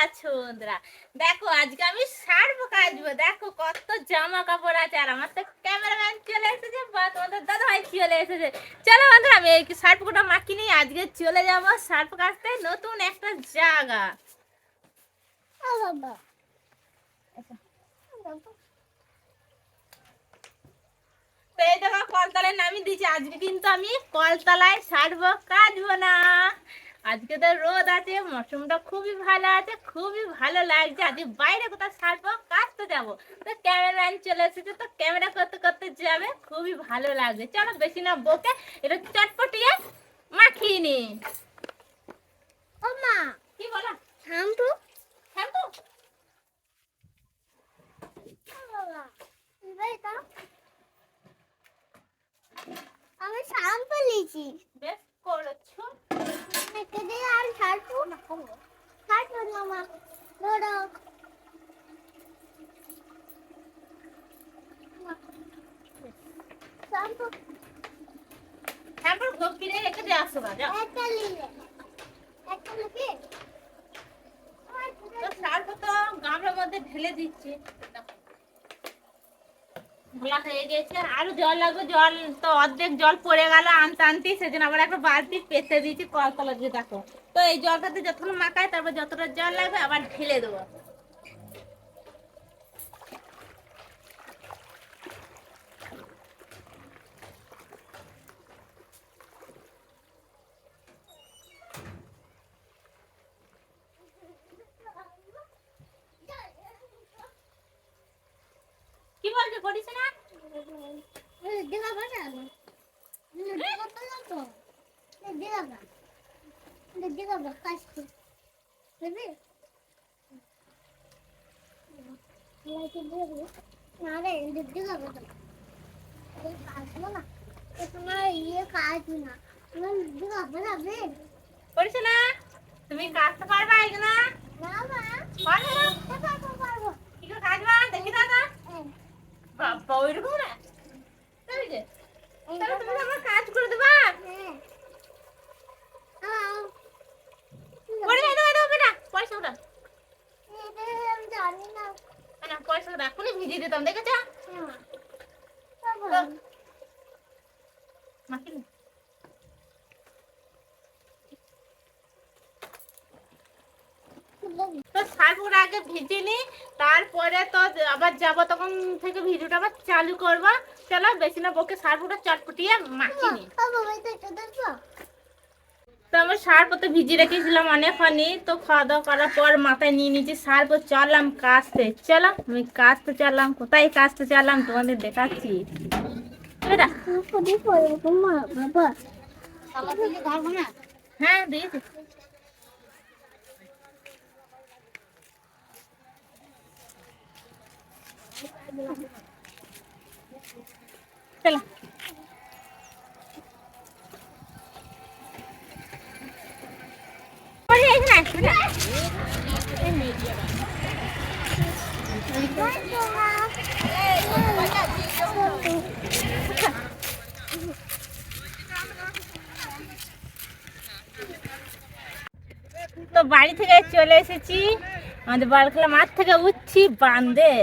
আছো বন্ধুরা? দেখো আজকে আমি শার্প কাচবো। দেখো কত জামা কাপড় আছে, আর আমার তো ক্যামেরাম্যান চলে এসেছে বা তোমাদের দাদা ভাই চলে এসেছে। চলো বন্ধুরা, আমি এই শার্প কোটা মাখি নিয়ে আজকে চলে যাবো শার্প কাচতে নতুন একটা জায়গা। তো এই দেখো কলতলায় নামিয়ে দিয়েছি। আজকে কিন্তু আমি কলতলায় শার্প কাচবো না। আজকে তো রোদ আছে, মৌসুমটা খুবই ভালো আছে, খুবই ভালো লাগছে। আজকে বাইরে কোথাও সারবো, কাজতে যাবো। তো ক্যামেরাম্যান চলে এসেছে, তো ক্যামেরা করতে করতে যাবে, খুবই ভালো লাগছে। চলো বেশি না বকে এটা চটপটিয়ে মাখিয়ে নি। ও মা, কি বলা? শ্যাম্পু শ্যাম্পু আমি শ্যাম্পু নিয়েছি। বেশ করেছো। আর শ্যাম্পু না খাবো, শ্যাম্পু না মা ধরো। শ্যাম্পু শ্যাম্পু কিনে রেখে দিয়ে আসো না, যাও একটা নিলে একটা নিলে। তো শ্যাম্পু তো গামলার মধ্যে ঢেলে দিচ্ছি। ঘোলা হয়ে গেছে, আরো জল লাগবে। জল তো অর্ধেক জল পড়ে গেল আনতে আনতে, সেজন্য আবার একটা বালতি পেতে দিয়েছি কলতলা দিয়ে। দেখো তো এই জলটাতে যতক্ষণ মাখায়, তারপর যতটা জল লাগবে আবার ঢেলে দেবো। কি বলছো, করিস না? করিস না? তুমি কাটতে পারবা এগুলো? পারবো। কি করে কাটবা দেখি দাদা? বাবা ওইরকম না, তাহলে তুমি আমার কাজ করে দেবা। করে দাও দাও বেটা, পয়সা ওটা আমি জানি না। না পয়সা এখনই ভিজিয়ে দিতাম, দেখেছ? মাখিনি তো শাকগুলো আগে ভিজিনি, তারপরে তো আবার যাবো, তখন থেকে ভিডিওটা আবার চালু করবো। চলো বেশি না বকে শাকগুলো চটপটিয়ে মাখিনি। তো আমার সার পথে ভিজিয়ে রেখেছিলাম অনেকক্ষণই। তো খাওয়া দাওয়া করার পর মাথায় নিয়ে নিয়েছি সার পর চললাম কাচতে। চলো আমি কাচতে চললাম। কোথায় কাচতে চললাম তোমাদের দেখাচ্ছি। হ্যাঁ দিয়েছি। চলো তো বাড়ি থেকে চলে এসেছি, আমাদের বারখোলা মাঠ থেকে উঠছি বাঁধে।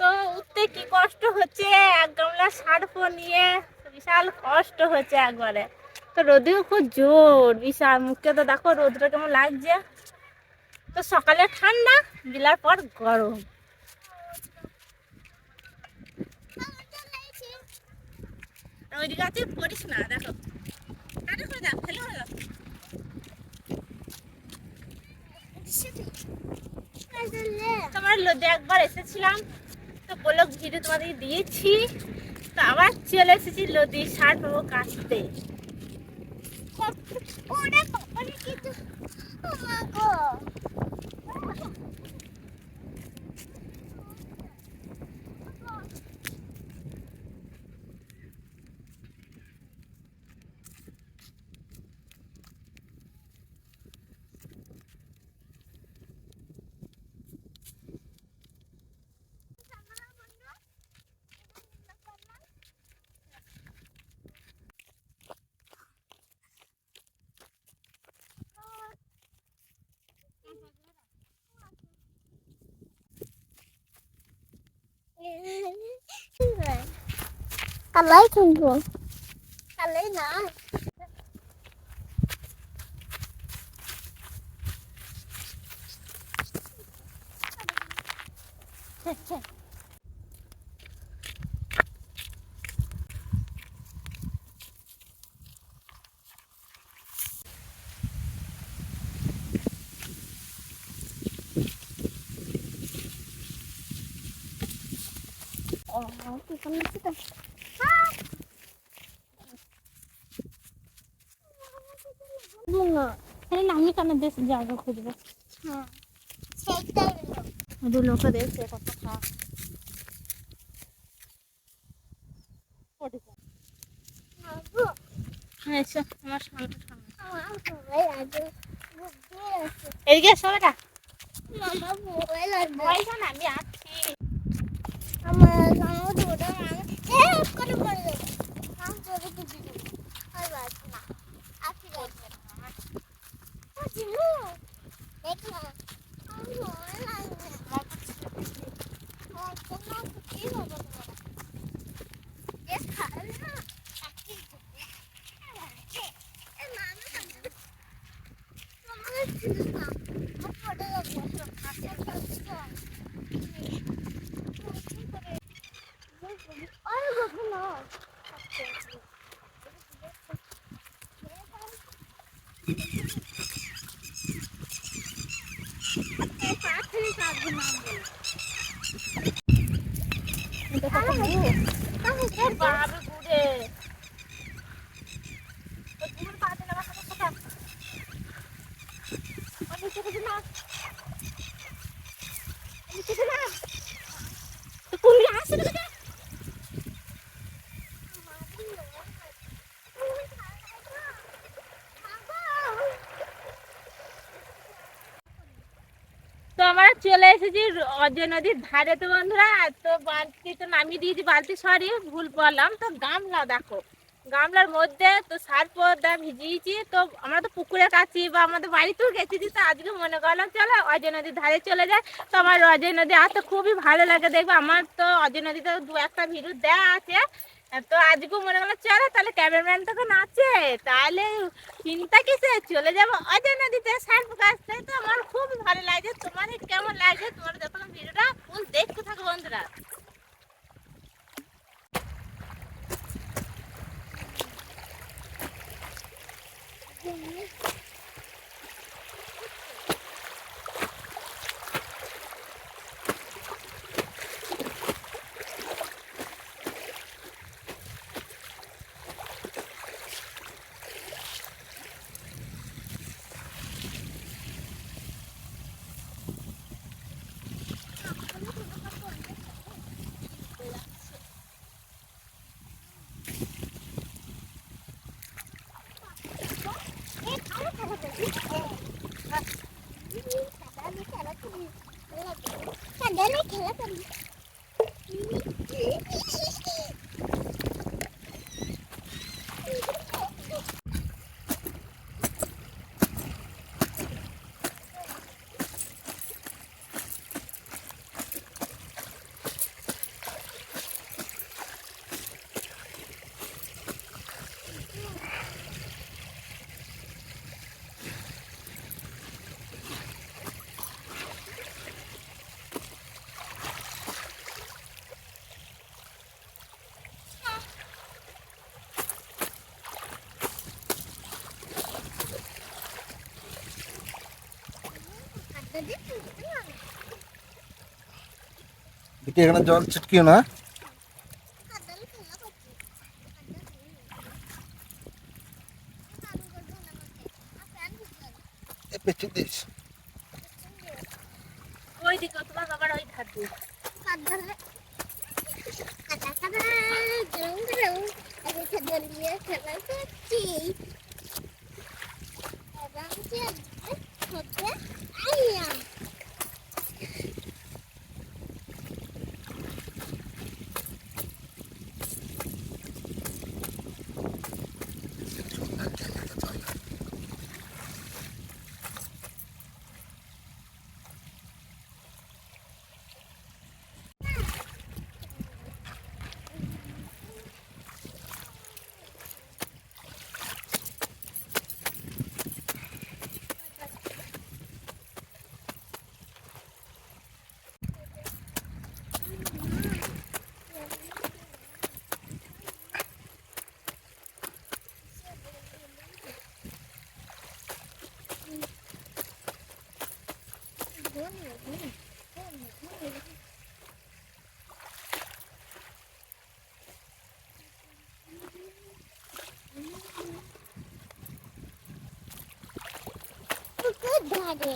তো উঠতে কি কষ্ট হচ্ছে, এক গামলা শার্প নিয়ে বিশাল কষ্ট হচ্ছে একবারে। তো রোদেও খুব জোর, বিশাল। মুখে তো দেখো রোদটা কেমন লাগছে। তো সকালে ঠান্ডা, বিলার পর গরম। ওইদিকে আছে, পড়িস না। দেখো তোমার লোদে একবার এসেছিলাম, তো বললো ভিডিও তোমাদের দিয়েছি। তো আবার চলে এসেছি লদি শার্ট পাবো কাচতে। কালাই কিনবো কালাই না আমি কেন দেশ জায়গা খুঁজবো দু লোকে দেখছে কত খাওয়া এসো আমার সামনে এদিকে এসো বেটা ভয় কেন আমি আছি আমার দৌড়া করে পড়লো আমি চলে কিছু আর বাঁচি না আছি দেখো আমি ভয় লাগবে কি হবে বাবা বুড়ে তো আমরা চলে এসেছি অজয় নদীর ধারে তো বন্ধুরা। তো বালতি তো নামিয়ে দিয়েছি, বালতি সরি ভুল বললাম। তো গামলা দেখো, গামলার মধ্যে তো সার পর্দা ভিজিয়েছি। তো আমরা তো পুকুরে কাছি বা আমাদের বাড়িতেও গেছি, তো আজকে মনে করলাম চলো অজয় নদীর ধারে চলে যায়। তো আমার অজয় নদী আসতে খুবই ভালো লাগে দেখবে। আমার তো অজয় নদীতে দু একটা ভিডিও দেওয়া আছে। তো আজকেও মনে করলাম চলো তাহলে ক্যামেরাম্যান তো আছে, তাহলে চিন্তা কিসে চলে যাবো অজয় নদীতে সার্ফ কাটতে। তো আমার খুব ভালো লাগছে। তোমাদের কেমন লাগছে তোমরা যখন ভিডিওটা ফুল দেখতে থাকো বন্ধুরা। খেলা করি এখানে জল ছিটকিও না। ওই দিকে তোমার বাবার ওই ধার দিয়ে খেলা করছি ধারে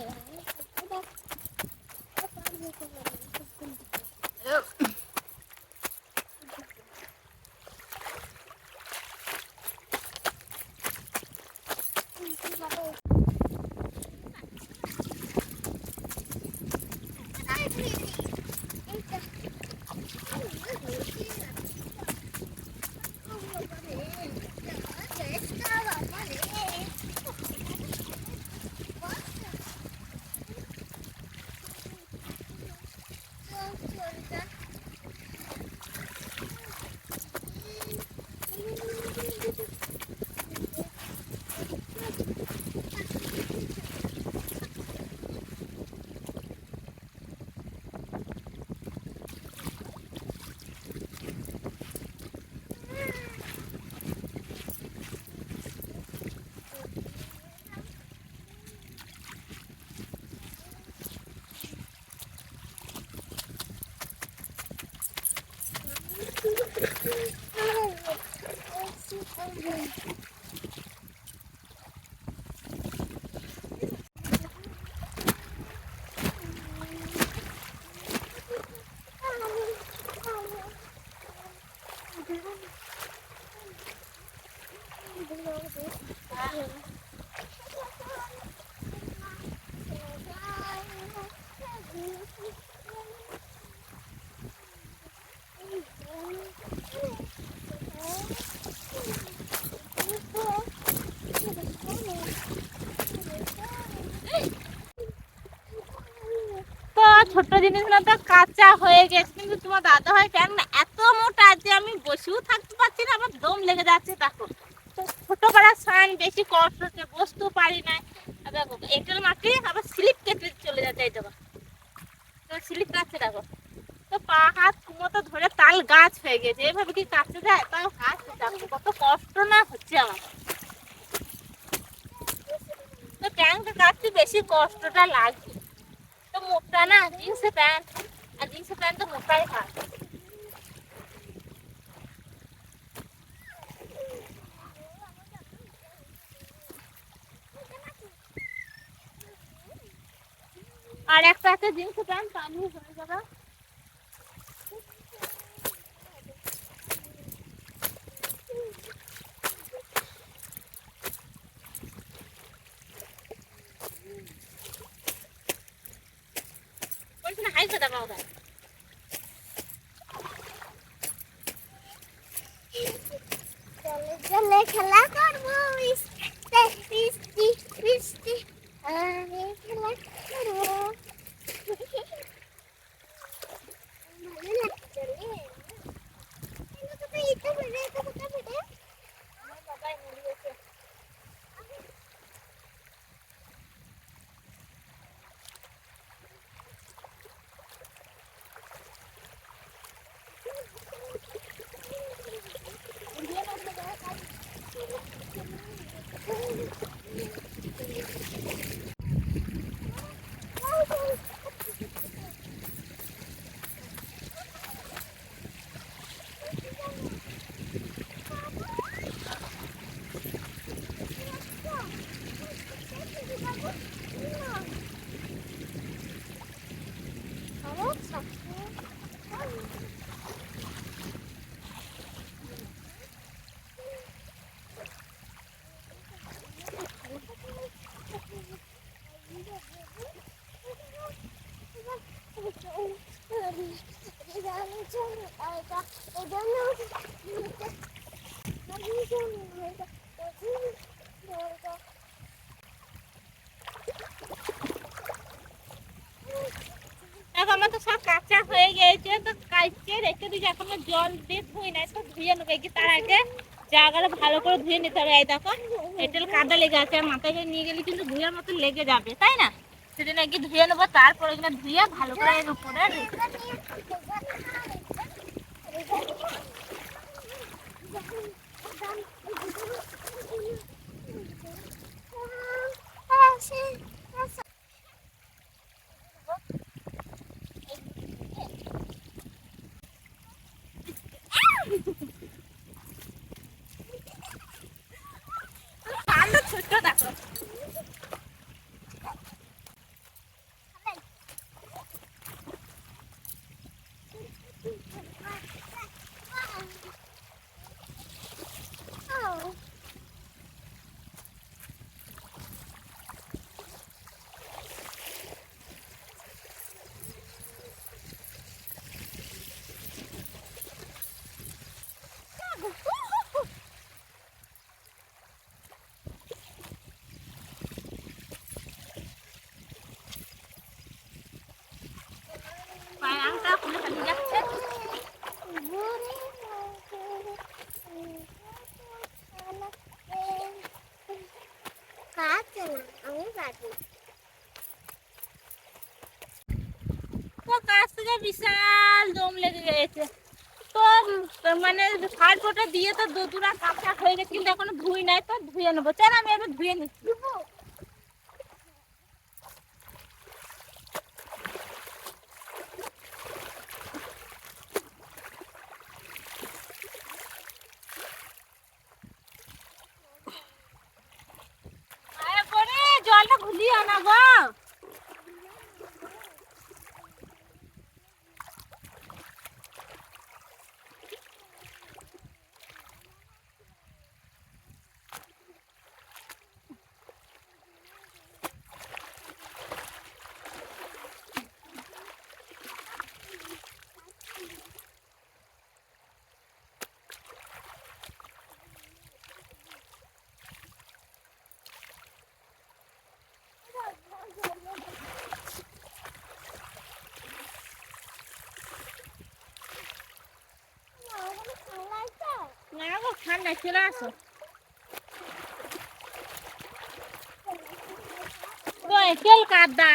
তো ছোট্ট জিনিসগুলো তো কাঁচা হয়ে গেছে, কিন্তু তোমার দাদা ভাই প্যান না এত মোটা যে আমি বসেও থাকতে পারছি না, আমার দম লেগে যাচ্ছে। দেখো তো ছোট করার সান বেশি কষ্ট হচ্ছে, বসতেও পারি না। আর দেখো এঁটেল মাটি আবার স্লিপ কেটে চলে যাচ্ছে, এই দেখো তো স্লিপ কাটছে। দেখো তো পা হাত মতো ধরে তাল গাছ হয়ে গেছে, এভাবে কি কাটতে যায়? তাও হাত দেখো কত কষ্ট না হচ্ছে আমার। তো প্যান্টটা কাটতে বেশি কষ্টটা লাগছে, তো মোটা না জিন্সের প্যান্ট, আর জিন্সের প্যান্ট তো মোটাই হয়। আর একটা একটা জিন্সের প্যান্ট পানি হয়ে যাবে। বলছি না হাইছে দেবা ওটা। চলে চলে খেলা করবো বৃষ্টি বৃষ্টি বৃষ্টি আমি খেলা করবো ভালো লাগছে রে এগুলো তো ইটা বেড়ে এটা কোথা বেড়ে আমার বাবাই মুড়িয়েছে দেখো আমার তো সব কাঁচা হয়ে গেছে, তো কাইচে রেখে দিয়েছি, এখনো জল দিয়ে ধুই নাই, তো ধুয়ে নেবো কি তার আগে জায়গাটা ভালো করে ধুয়ে নিতে হবে। এই দেখো এঁটেল কাদা লেগে আছে, আর মাথায় করে নিয়ে গেলে কিন্তু ধুয়ের মতো লেগে যাবে, তাই না? সেদিন আগে ধুয়ে নেবো, তারপরে এগুলো ধুয়ে ভালো করে এর উপরে রেখে দেবো। কাটছে না, আমি কাটি। তো কাছ থেকে বিশাল দম লেগে গেছে। তো মানে সার্ফটা দিয়ে তো দুরা কাপড় হয়ে গেছে, কিন্তু এখনো ধুই নাই। তো ধুয়ে নেবো, চল আমি এবার ধুয়ে নিচ্ছি। আরে পরে জলটা ঘুলিয়ে আনাবো। না গো, ঠান্ডা, চলে আসো। তো একেল কাদা,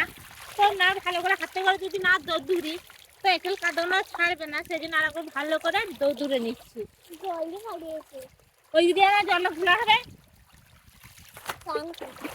তো না ভালো করে হাতে করে যদি না দৌড়ি, তো একেল কাদাগুলো ছাড়বে না। সেই জন্য আর একবার ভালো করে দৌড়ে নিচ্ছি। জলদি হারিয়েছে। ওই যদি আমার জলটা খোলা হবে। স্নান করতে।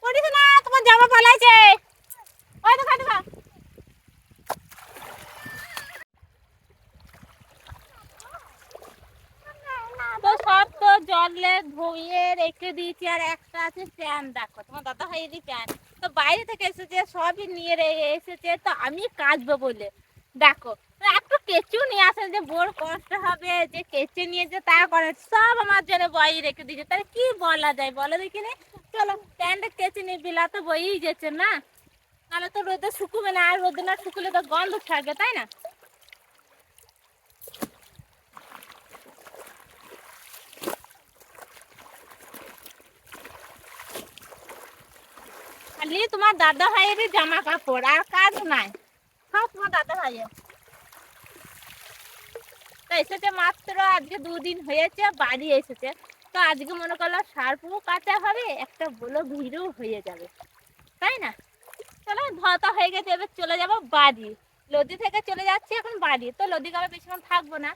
পড়িস না, তোমার জামা পালাইছে। ওই দেখো দেখো। তো সব তো জলে ধুয়ে রেখে দিয়েছি, আর একটা আছে প্যান। দেখো তোমার দাদা ভাই এদি প্যান তো বাইরে থেকে এসেছে, সবই নিয়ে এসেছে। তো আমি কাচবো বলে দেখো, তো একটু কেঁচু নিয়ে আসে, যে বড় কষ্ট হবে যে কেচে নিয়ে যে তা করে, সব আমার জন্য বই রেখে দিয়েছে। তাহলে কি বলা যায় বলো দেখিনি। চলো প্যান্টটা কেচে নিয়ে, বিলা তো বইই যাচ্ছে না, নাহলে তো রোদে শুকুবে না। আর রোদে না শুকুলে তো গন্ধ থাকবে, তাই না? খালি তোমার দাদা ভাইয়েরই জামা কাপড়, আর কাজ নাই, সব তোমার দাদা ভাইয়ের। তো এসেছে মাত্র আজকে 2 দিন হয়েছে, বাড়ি এসেছে। তো আজকে মনে করলো সার্ফও কাটা হবে, একটা বলো ভিড়ও হয়ে যাবে, তাই না? চলো ধোয়া হয়ে গেছে, এবার চলে যাবো বাড়ি। লদি থেকে চলে যাচ্ছি এখন বাড়ি। তো লদি গাবে বেশিক্ষণ থাকবো না,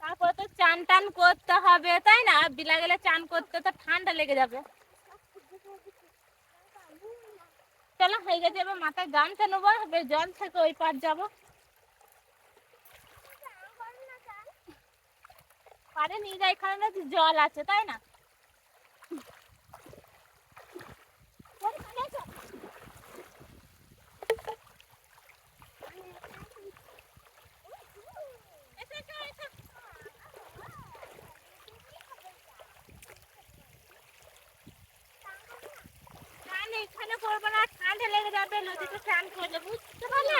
তারপরে তো চান টান করতে হবে, তাই না? বিলা গেলে চান করতে তো ঠান্ডা লেগে যাবে। চলো হয়ে গেছে, এবার মাথায় গামছা নেবো, এবার জল থেকে ওই পার যাবো। পারে নিয়ে যাই, এখানে নাকি জল আছে, তাই না? এখানে করবো না, ঠান্ডা লেগে যাবে, নদীতে স্নান করলে, বুঝতে পারলে?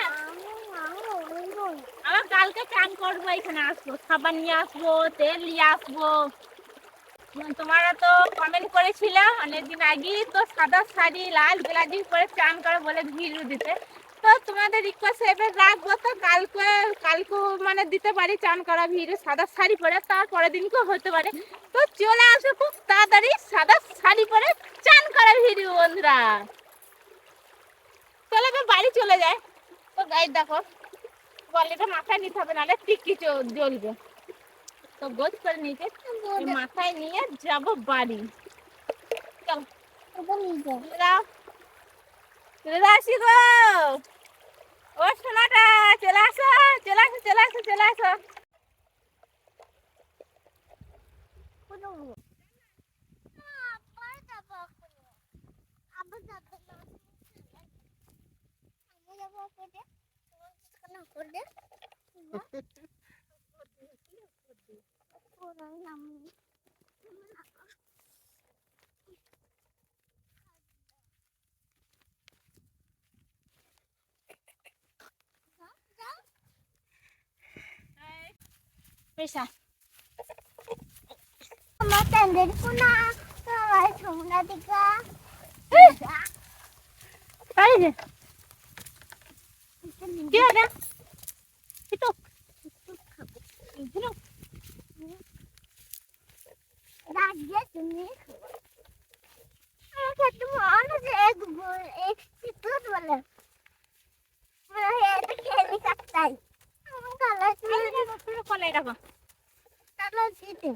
আবার কালকে স্নান করবো, এখানে আসবো, সাবান নিয়ে আসবো, তেল নিয়ে আসবো। তোমরা তো কমেন্ট করেছিল অনেকদিন আগে, তো সাদা শাড়ি লাল ব্লাউজ পরে স্নান করে বলে ভিডিও দিতে। তো তোমাদের রিকোয়েস্ট এবার রাখবো, তো কালকে মানে দিতে পারি চান করা ভিডিও সাদা শাড়ি পরে, তারপরের দিনকেও হতে পারে। তো চলে আসো খুব তাড়াতাড়ি সাদা শাড়ি পরে চান করা ভিডিও বন্ধুরা। চলে এবার বাড়ি চলে যায়। তো গাইড দেখো, বলেটা মাথায় নিতে হবে, নাহলে টিকি জ্বলবে। তো গোছ করে নিতে মাথায় নিয়ে যাবো বাড়ি। চল চলে আসি গো, ও সোনাটা চলে আসো, চলে আসো, চলে আসো, চলে আসো। পেশা আমার চাঁদের কোনা সবাই সোমনা দিকা তাই যে কি হবে একটু রাজ্যে তুমি আমাকে তুমি অনেক এক চিত্র বলে এটা খেলি কাটতাই আমার কালা কলাই রাখো কালা চিঠি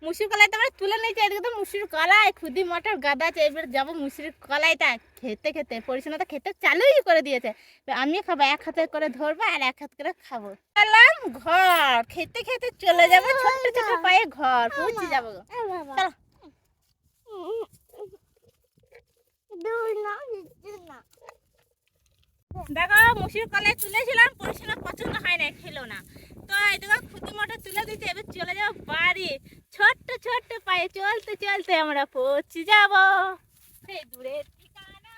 মুসুর কলাই তো আমরা তুলে নিয়েছি, এদিকে তো মুসুর কলাই খুদি মটর গাদা আছে। এবার যাবো মুসুরির কলাইটা খেতে খেতে পরিচ্ছন্ন তো খেতে চালুই করে দিয়েছে। আমিও খাবো, এক হাতে করে ধরবো আর এক হাত করে খাবো। এলাম ঘর খেতে খেতে চলে যাবো, ছোট্ট ছোট্ট পায়ে ঘর পৌঁছে যাবো। চলো দূর না না দেখো মুসুর কলাই তুলেছিলাম, পরিচ্ছন্ন পছন্দ হয় না, খেলো না। তো এই দেখো খুদি মটর তুলে দিচ্ছে, এবার চলে যাবো বাড়ি। ছোট্ট ছোট্ট পায়ে চলতে চলতে আমরা পৌঁছে যাবো সেই দূরের ঠিকানা।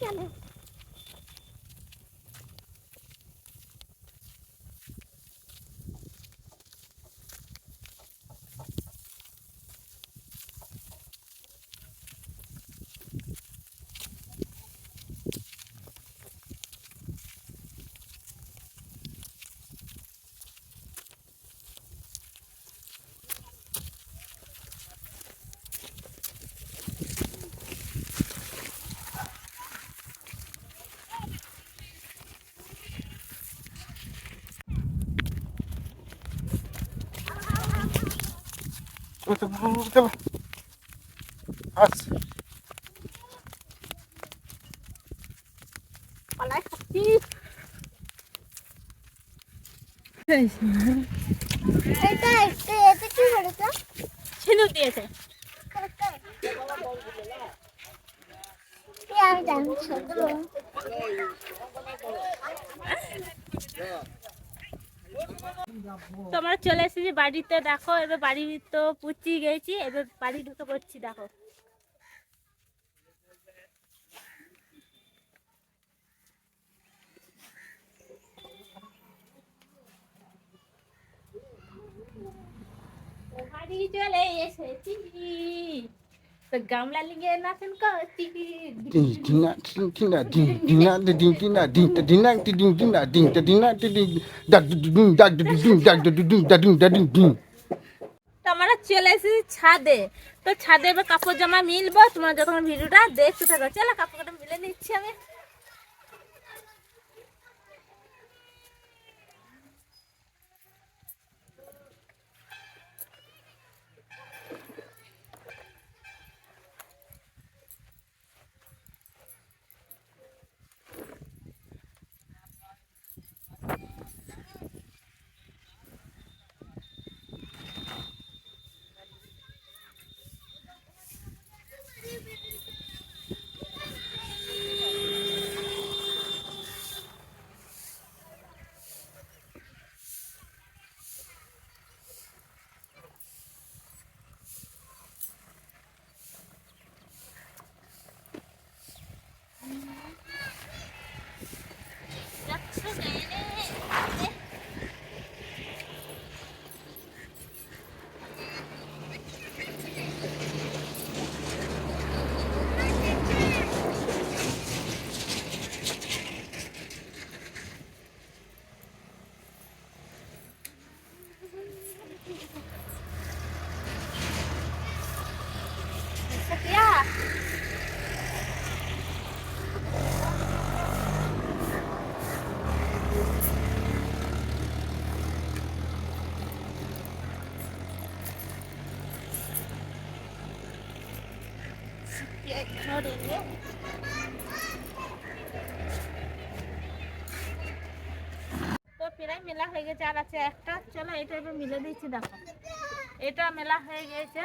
কেন চলো আচ্ছা কলাই খাচ্ছি। এটা এটা কি বলেছো ছিনুক দিয়েছে। আমি জানছি তো আমরা চলে এসেছি বাড়িতে। দেখো এবার বাড়ি তো পুচি গেছি, এবার বাড়ি ঢুকে পড়ছি। দেখো বাড়ি চলে এসেছি, তো গামলা লিগে নাচন করছি। তো আমরা চলে এসেছি ছাদে। তো ছাদে এবার কাপড় জামা মিলবো, তোমরা যখন ভিডিওটা দেখতে থাকো। চলো কাপড়টা মিলে নিচ্ছি আমি। তো প্রায় মেলা হয়ে গেছে, আর আছে একটা। চলো এটা এবার মিলে দিচ্ছি। দেখো এটা মেলা হয়ে গেছে।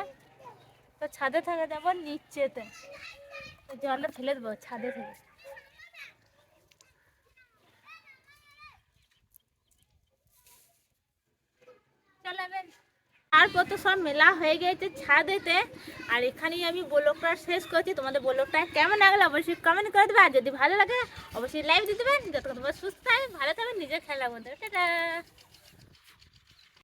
তো ছাদে থেকে যাবো নিচেতে, তো জলটা ফেলে দেবো ছাদে থেকে। তারপর তো সব মেলা হয়ে গেছে ছাদেতে। আর এখানেই আমি ব্লগটা শেষ করছি। তোমাদের ব্লগটা কেমন লাগলো অবশ্যই কমেন্ট করে দেবে, আর যদি ভালো লাগে অবশ্যই লাইক দিতে দেবেন। যতক্ষণ তোমরা সুস্থ থাকবে, ভালো থাকবে, নিজের খেয়াল রাখবেন। টাটা।